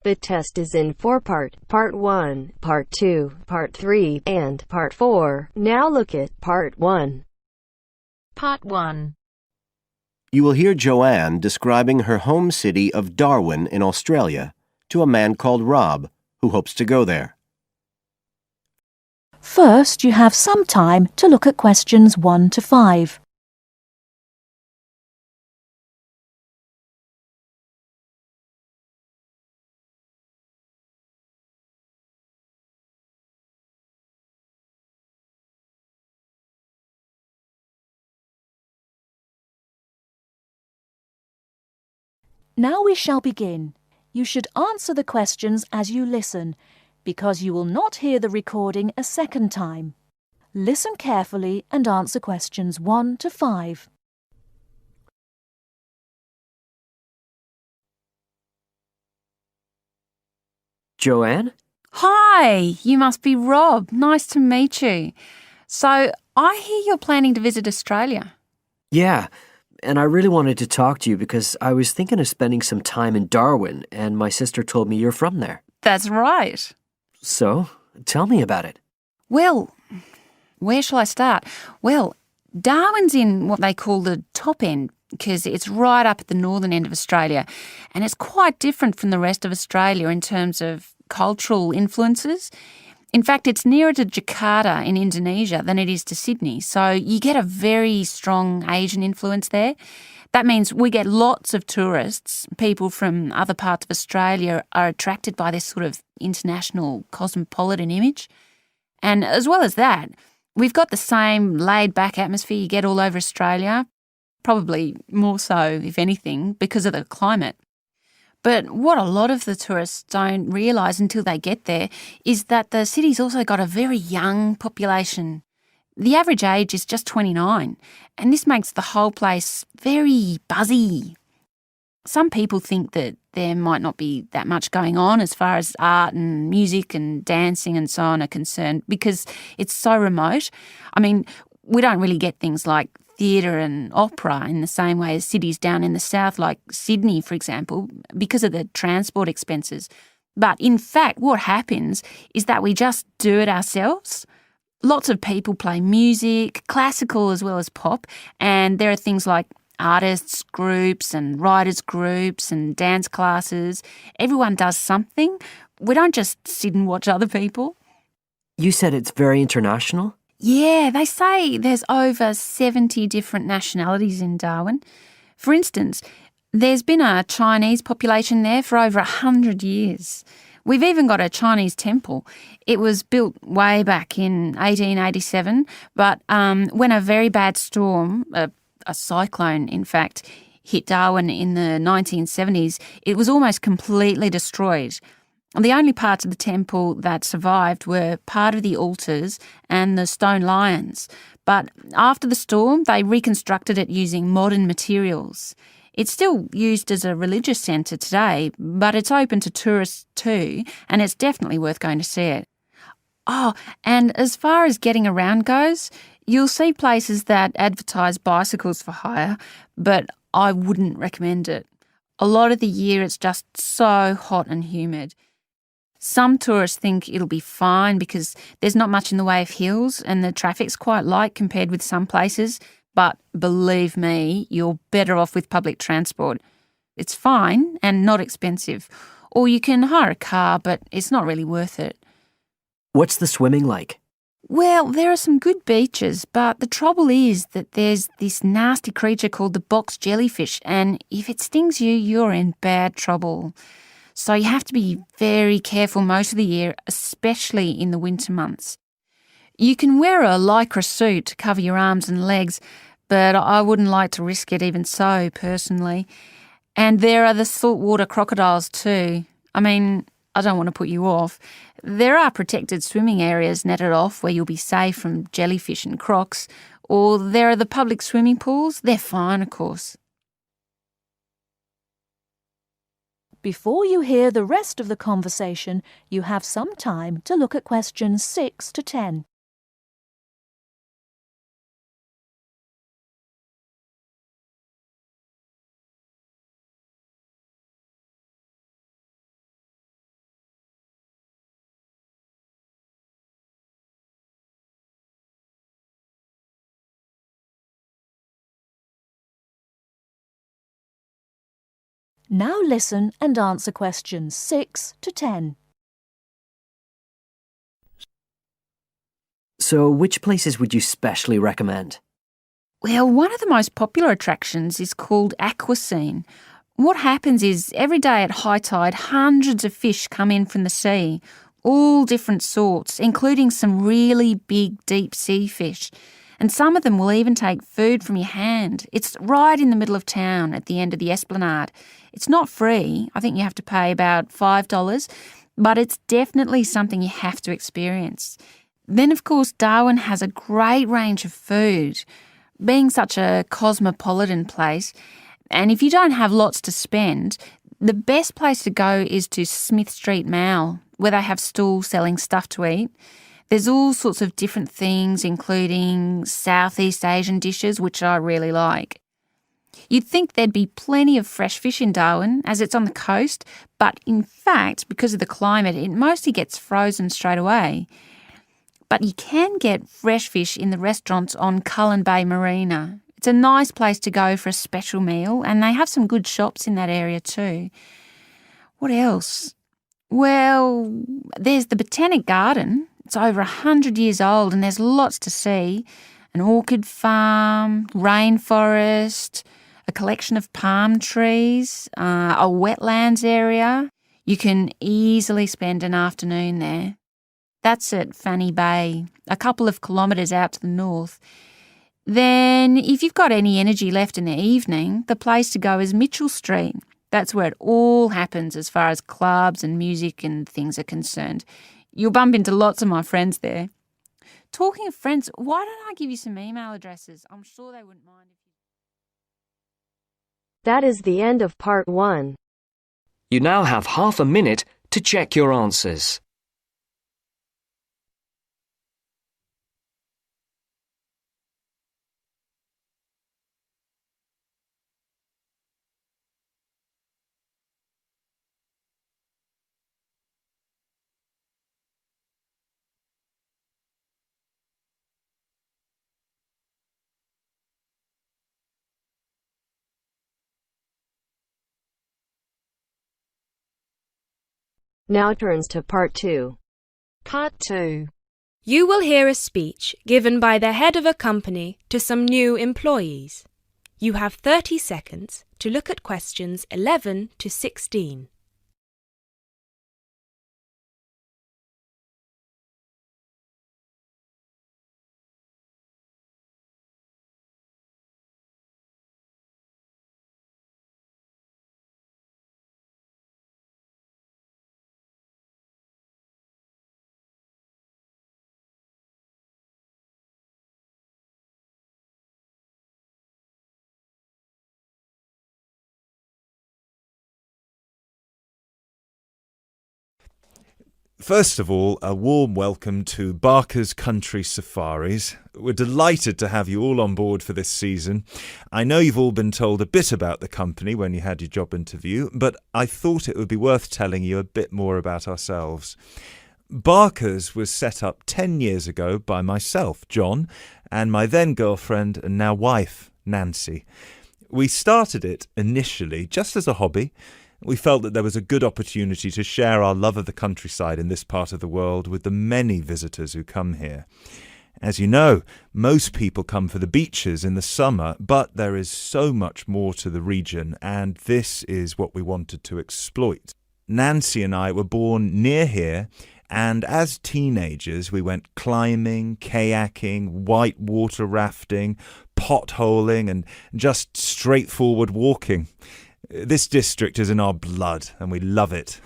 The test is in 4 parts: Part 1, Part 2, Part 3, and Part 4. Now look at Part 1. Part 1. You will hear Joanne describing her home city of Darwin in Australia to a man called Rob, who hopes to go there. First, you have some time to look at questions 1 to 5. Now we shall begin. You should answer the questions as you listen, because you will not hear the recording a second time. Listen carefully and answer questions 1 to 5. Joanne? Hi, you must be Rob. Nice to meet you. So, I hear you're planning to visit Australia. Yeah, and I really wanted to talk to you because I was thinking of spending some time in Darwin, and my sister told me you're from there. That's right. So, tell me about it. Well, where shall I start? Well, Darwin's in what they call the top end because it's right up at the northern end of Australia, and it's quite different from the rest of Australia in terms of cultural influences. In fact, it's nearer to Jakarta in Indonesia than it is to Sydney, so you get a very strong Asian influence there. That means we get lots of tourists. People from other parts of Australia are attracted by this sort of international cosmopolitan image. And as well as that, we've got the same laid-back atmosphere you get all over Australia, probably more so, if anything, because of the climate. But what a lot of the tourists don't realise until they get there is that the city's also got a very young population. The average age is just 29, and this makes the whole place very buzzy. Some people think that there might not be that much going on as far as art and music and dancing and so on are concerned because it's so remote. I mean, we don't really get things like theatre and opera in the same way as cities down in the south like Sydney, for example, because of the transport expenses. But in fact, what happens is that we just do it ourselves. Lots of people play music, classical as well as pop, and there are things like artists groups and writers groups and dance classes. Everyone does something. We don't just sit and watch other people. You said it's very international? Yeah, they say there's over 70 different nationalities in Darwin. For instance, there's been a Chinese population there for over 100 years. We've even got a Chinese temple. It was built way back in 1887, but when a very bad storm, a cyclone in fact, hit Darwin in the 1970s, it was almost completely destroyed. The only parts of the temple that survived were part of the altars and the stone lions. But after the storm, they reconstructed it using modern materials. It's still used as a religious centre today, but it's open to tourists too, and it's definitely worth going to see it. Oh, and as far as getting around goes, you'll see places that advertise bicycles for hire, but I wouldn't recommend it. A lot of the year it's just so hot and humid. Some tourists think it'll be fine because there's not much in the way of hills and the traffic's quite light compared with some places, but believe me, you're better off with public transport. It's fine and not expensive. Or you can hire a car, but it's not really worth it. What's the swimming like? Well, there are some good beaches, but the trouble is that there's this nasty creature called the box jellyfish, and if it stings you, you're in bad trouble. So you have to be very careful most of the year, especially in the winter months. You can wear a lycra suit to cover your arms and legs, but I wouldn't like to risk it even so, personally. And there are the saltwater crocodiles too. I mean, I don't want to put you off. There are protected swimming areas netted off where you'll be safe from jellyfish and crocs, or there are the public swimming pools. They're fine, of course. Before you hear the rest of the conversation, you have some time to look at questions 6 to 10. Now listen and answer questions 6 to 10. So, which places would you specially recommend? Well, one of the most popular attractions is called Aquascene. What happens is every day at high tide, hundreds of fish come in from the sea, all different sorts, including some really big deep sea fish. And some of them will even take food from your hand. It's right in the middle of town at the end of the esplanade. It's not free. I think you have to pay about $5, but it's definitely something you have to experience. Then, of course, Darwin has a great range of food, being such a cosmopolitan place. And if you don't have lots to spend, the best place to go is to Smith Street Mall, where they have stalls selling stuff to eat. There's all sorts of different things, including Southeast Asian dishes, which I really like. You'd think there'd be plenty of fresh fish in Darwin, as it's on the coast, but in fact, because of the climate, it mostly gets frozen straight away. But you can get fresh fish in the restaurants on Cullen Bay Marina. It's a nice place to go for a special meal, and they have some good shops in that area too. What else? Well, there's the Botanic Garden. It's over 100 years old and there's lots to see. An orchid farm, rainforest, a collection of palm trees, a wetlands area. You can easily spend an afternoon there. That's at Fanny Bay, a couple of kilometres out to the north. Then, if you've got any energy left in the evening, the place to go is Mitchell Street. That's where it all happens as far as clubs and music and things are concerned. You'll bump into lots of my friends there. Talking of friends, why don't I give you some email addresses? I'm sure they wouldn't mind. That is the end of part 1. You now have half a minute to check your answers. Now turns to part 2. Part 2. You will hear a speech given by the head of a company to some new employees. You have 30 seconds to look at questions 11 to 16. First of all, a warm welcome to Barker's Country Safaris. We're delighted to have you all on board for this season. I know you've all been told a bit about the company when you had your job interview, but I thought it would be worth telling you a bit more about ourselves. Barker's was set up 10 years ago by myself, John, and my then girlfriend and now wife, Nancy. We started it initially just as a hobby. We felt that there was a good opportunity to share our love of the countryside in this part of the world with the many visitors who come here. As you know, most people come for the beaches in the summer, but there is so much more to the region, and this is what we wanted to exploit. Nancy and I were born near here, and as teenagers we went climbing, kayaking, whitewater rafting, potholing, and just straightforward walking. This district is in our blood, and we love it.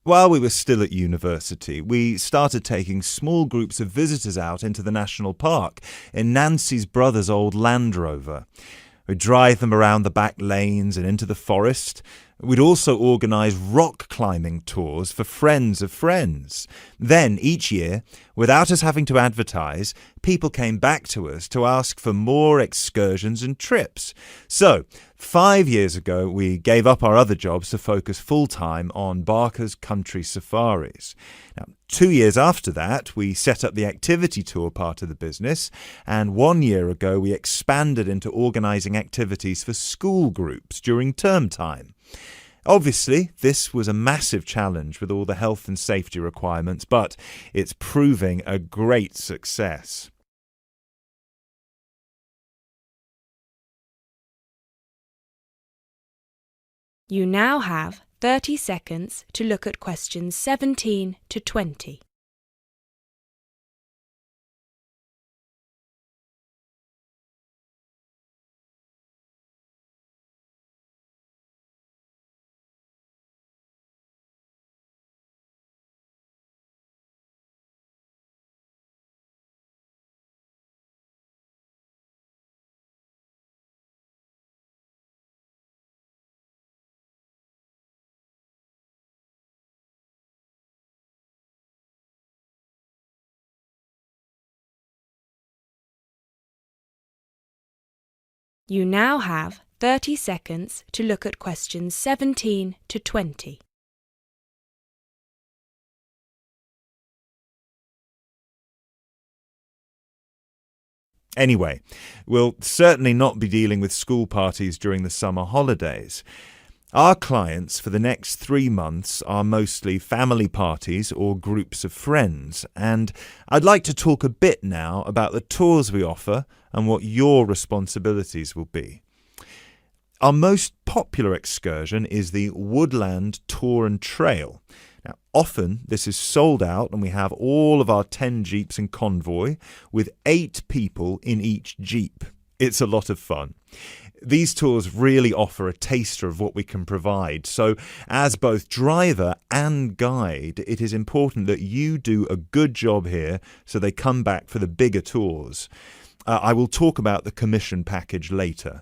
While we were still at university, we started taking small groups of visitors out into the national park in Nancy's brother's old Land Rover. We'd drive them around the back lanes and into the forest. We'd also organise rock climbing tours for friends of friends. Then, each year, without us having to advertise, people came back to us to ask for more excursions and trips. So, 5 years ago, we gave up our other jobs to focus full-time on Barker's Country Safaris. Now, 2 years after that, we set up the activity tour part of the business, and 1 year ago, we expanded into organising activities for school groups during term time. Obviously, this was a massive challenge with all the health and safety requirements, but it's proving a great success. You now have 30 seconds to look at questions 17 to 20. You now have 30 seconds to look at questions 17 to 20. Anyway, we'll certainly not be dealing with school parties during the summer holidays. Our clients for the next 3 months are mostly family parties or groups of friends, and I'd like to talk a bit now about the tours we offer and what your responsibilities will be. Our most popular excursion is the Woodland Tour and Trail. Now, often this is sold out and we have all of our 10 jeeps in convoy with 8 people in each jeep. It's a lot of fun. These tours really offer a taster of what we can provide. So as both driver and guide, it is important that you do a good job here so they come back for the bigger tours. I will talk about the commission package later.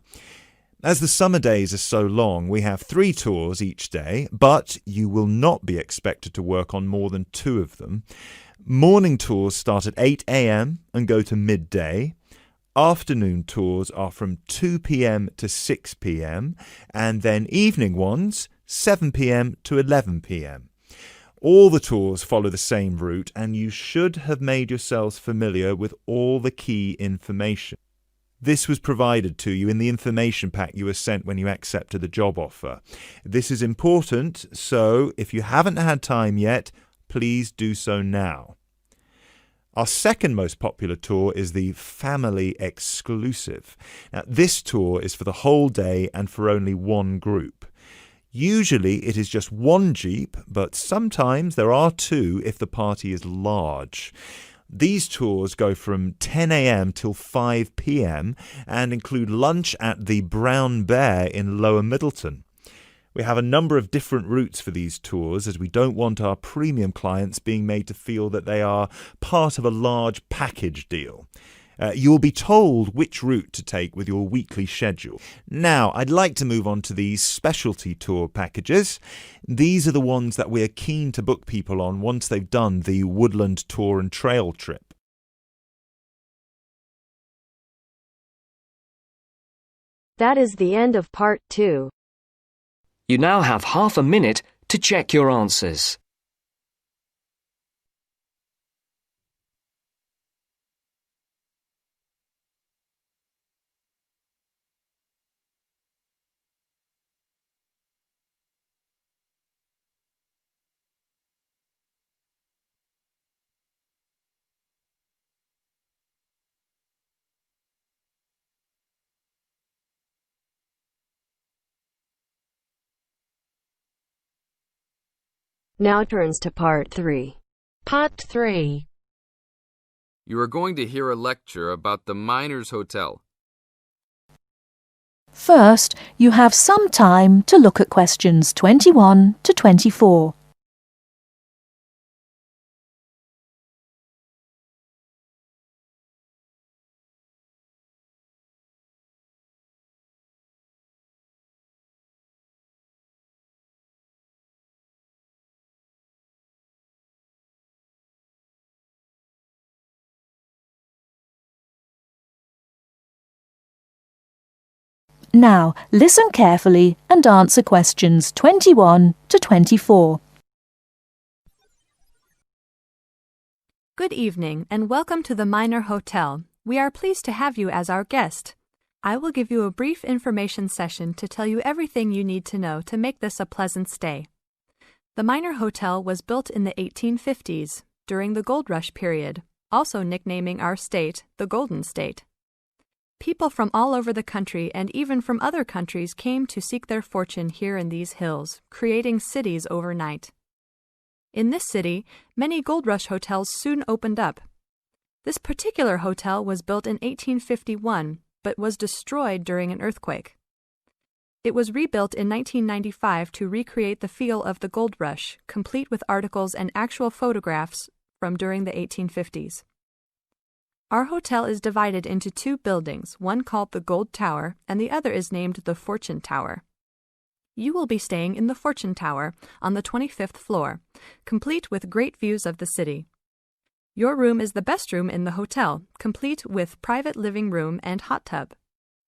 As the summer days are so long, we have 3 tours each day, but you will not be expected to work on more than 2 of them. Morning tours start at 8 a.m. and go to midday. Afternoon tours are from 2 p.m. to 6 p.m. and then evening ones 7 p.m. to 11 p.m. All the tours follow the same route and you should have made yourselves familiar with all the key information. This was provided to you in the information pack you were sent when you accepted the job offer. This is important, so if you haven't had time yet, please do so now. Our second most popular tour is the Family Exclusive. Now, this tour is for the whole day and for only one group. Usually it is just one jeep, but sometimes there are 2 if the party is large. These tours go from 10 a.m. till 5 p.m. and include lunch at the Brown Bear in Lower Middleton. We have a number of different routes for these tours as we don't want our premium clients being made to feel that they are part of a large package deal. You will be told which route to take with your weekly schedule. Now, I'd like to move on to these specialty tour packages. These are the ones that we're keen to book people on once they've done the Woodland Tour and Trail trip. That is the end of part 2. You now have half a minute to check your answers. Now turns to part 3. Part 3. You are going to hear a lecture about the Miners' Hotel. First, you have some time to look at questions 21 to 24. Now, listen carefully and answer questions 21 to 24. Good evening and welcome to the Miner Hotel. We are pleased to have you as our guest. I will give you a brief information session to tell you everything you need to know to make this a pleasant stay. The Miner Hotel was built in the 1850s, during the Gold Rush period, also nicknaming our state the Golden State. People from all over the country and even from other countries came to seek their fortune here in these hills, creating cities overnight. In this city, many Gold Rush hotels soon opened up. This particular hotel was built in 1851, but was destroyed during an earthquake. It was rebuilt in 1995 to recreate the feel of the Gold Rush, complete with articles and actual photographs from during the 1850s. Our hotel is divided into two buildings, one called the Gold Tower and the other is named the Fortune Tower. You will be staying in the Fortune Tower on the 25th floor, complete with great views of the city. Your room is the best room in the hotel, complete with private living room and hot tub.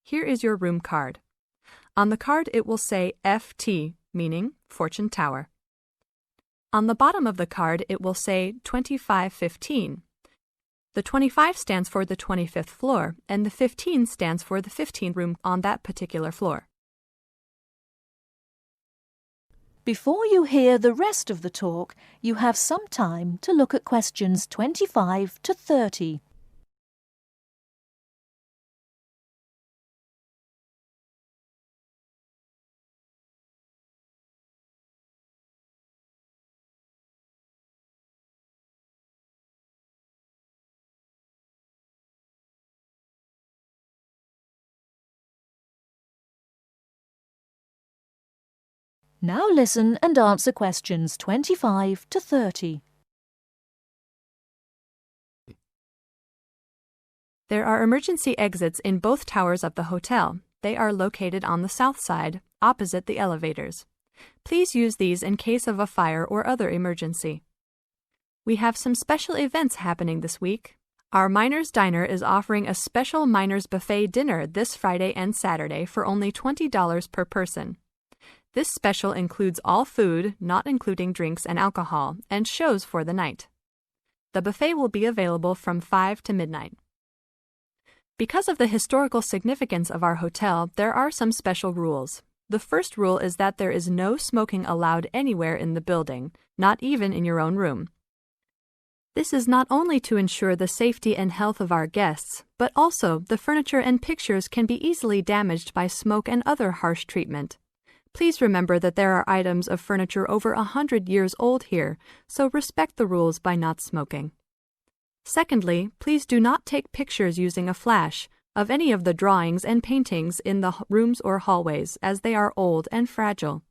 Here is your room card. On the card it will say FT, meaning Fortune Tower. On the bottom of the card it will say 2515. The 25 stands for the 25th floor, and the 15 stands for the 15th room on that particular floor. Before you hear the rest of the talk, you have some time to look at questions 25 to 30. Now listen and answer questions 25 to 30. There are emergency exits in both towers of the hotel. They are located on the south side, opposite the elevators. Please use these in case of a fire or other emergency. We have some special events happening this week. Our Miners Diner is offering a special Miners Buffet dinner this Friday and Saturday for only $20 per person. This special includes all food, not including drinks and alcohol, and shows for the night. The buffet will be available from 5 to midnight. Because of the historical significance of our hotel, there are some special rules. The first rule is that there is no smoking allowed anywhere in the building, not even in your own room. This is not only to ensure the safety and health of our guests, but also the furniture and pictures can be easily damaged by smoke and other harsh treatment. Please remember that there are items of furniture over 100 years old here, so respect the rules by not smoking. Secondly, please do not take pictures using a flash of any of the drawings and paintings in the rooms or hallways, as they are old and fragile.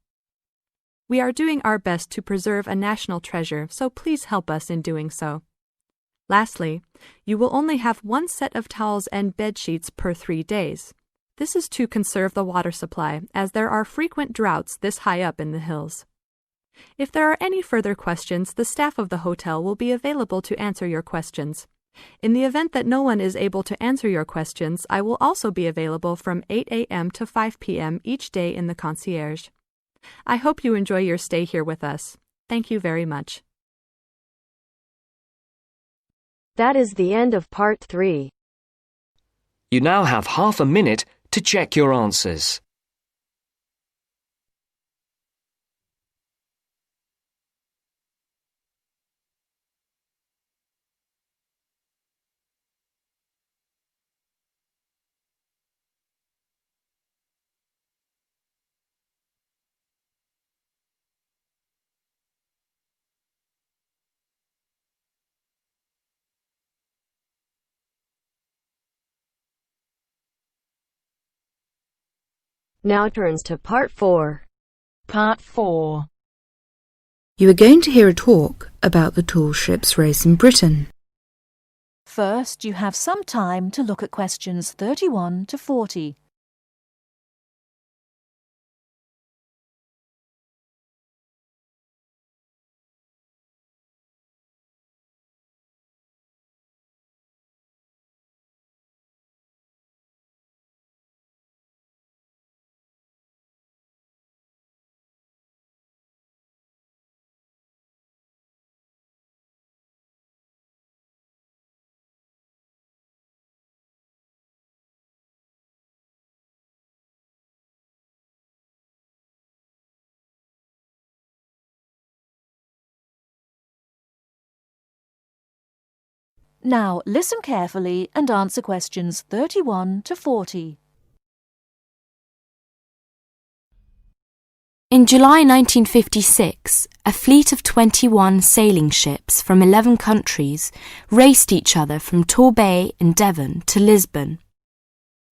We are doing our best to preserve a national treasure, so please help us in doing so. Lastly, you will only have one set of towels and bed sheets per 3 days. This is to conserve the water supply, as there are frequent droughts this high up in the hills. If there are any further questions, the staff of the hotel will be available to answer your questions. In the event that no one is able to answer your questions, I will also be available from 8 a.m. to 5 p.m. each day in the concierge. I hope you enjoy your stay here with us. Thank you very much. That is the end of part 3. You now have half a minute to check your answers. Now turns to part 4. Part 4. You are going to hear a talk about the tall ships race in Britain. First, you have some time to look at questions 31 to 40. Now listen carefully and answer questions 31 to 40. In July 1956, a fleet of 21 sailing ships from 11 countries raced each other from Torbay in Devon to Lisbon.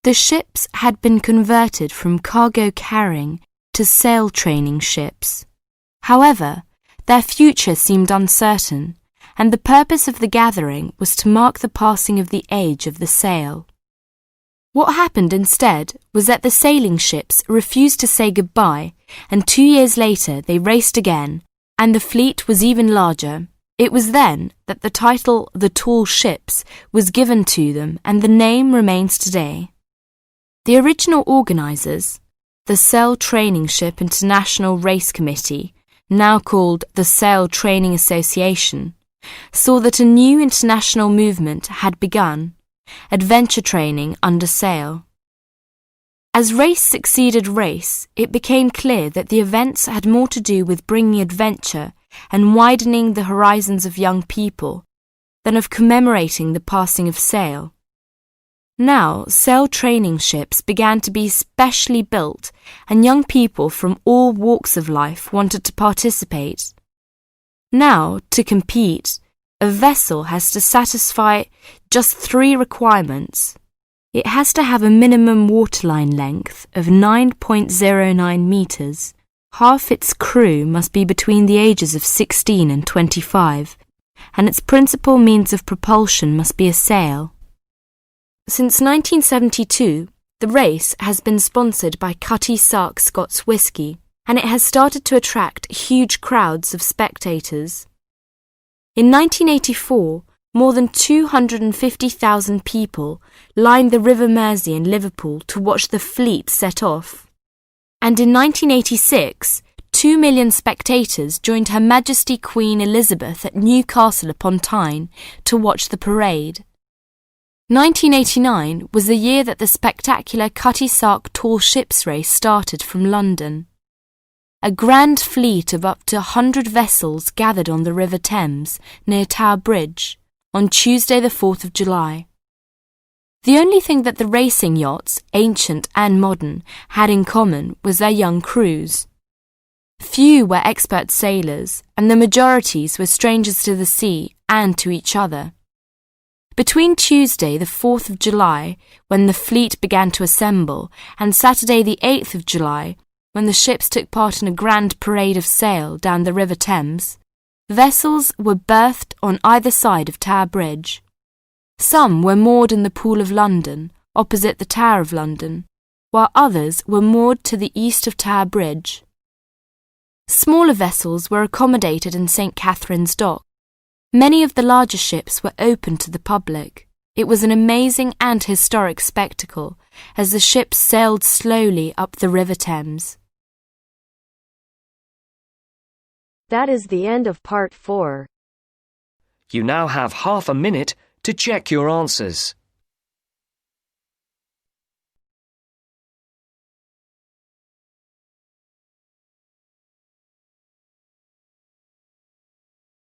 The ships had been converted from cargo carrying to sail training ships. However, their future seemed uncertain, and the purpose of the gathering was to mark the passing of the age of the sail. What happened instead was that the sailing ships refused to say goodbye, and 2 years later they raced again, and the fleet was even larger. It was then that the title The Tall Ships was given to them, and the name remains today. The original organisers, the Sail Training Ship International Race Committee, now called the Sail Training Association, saw that a new international movement had begun, adventure training under sail. As race succeeded race, it became clear that the events had more to do with bringing adventure and widening the horizons of young people than of commemorating the passing of sail. Now, sail training ships began to be specially built, and young people from all walks of life wanted to participate. Now, to compete, a vessel has to satisfy just 3 requirements. It has to have a minimum waterline length of 9.09 metres. Half its crew must be between the ages of 16 and 25, and its principal means of propulsion must be a sail. Since 1972, the race has been sponsored by Cutty Sark Scots Whisky, and it has started to attract huge crowds of spectators. In 1984, more than 250,000 people lined the River Mersey in Liverpool to watch the fleet set off. And in 1986, 2 million spectators joined Her Majesty Queen Elizabeth at Newcastle upon Tyne to watch the parade. 1989 was the year that the spectacular Cutty Sark Tall Ships race started from London. A grand fleet of up to 100 vessels gathered on the River Thames near Tower Bridge on Tuesday the 4th of July. The only thing that the racing yachts, ancient and modern, had in common was their young crews. Few were expert sailors, and the majorities were strangers to the sea and to each other. Between Tuesday the 4th of July, when the fleet began to assemble, and Saturday the 8th of July, when the ships took part in a grand parade of sail down the River Thames, vessels were berthed on either side of Tower Bridge. Some were moored in the Pool of London, opposite the Tower of London, while others were moored to the east of Tower Bridge. Smaller vessels were accommodated in St. Catherine's Dock. Many of the larger ships were open to the public. It was an amazing and historic spectacle as the ships sailed slowly up the River Thames. That is the end of part 4. You now have half a minute to check your answers.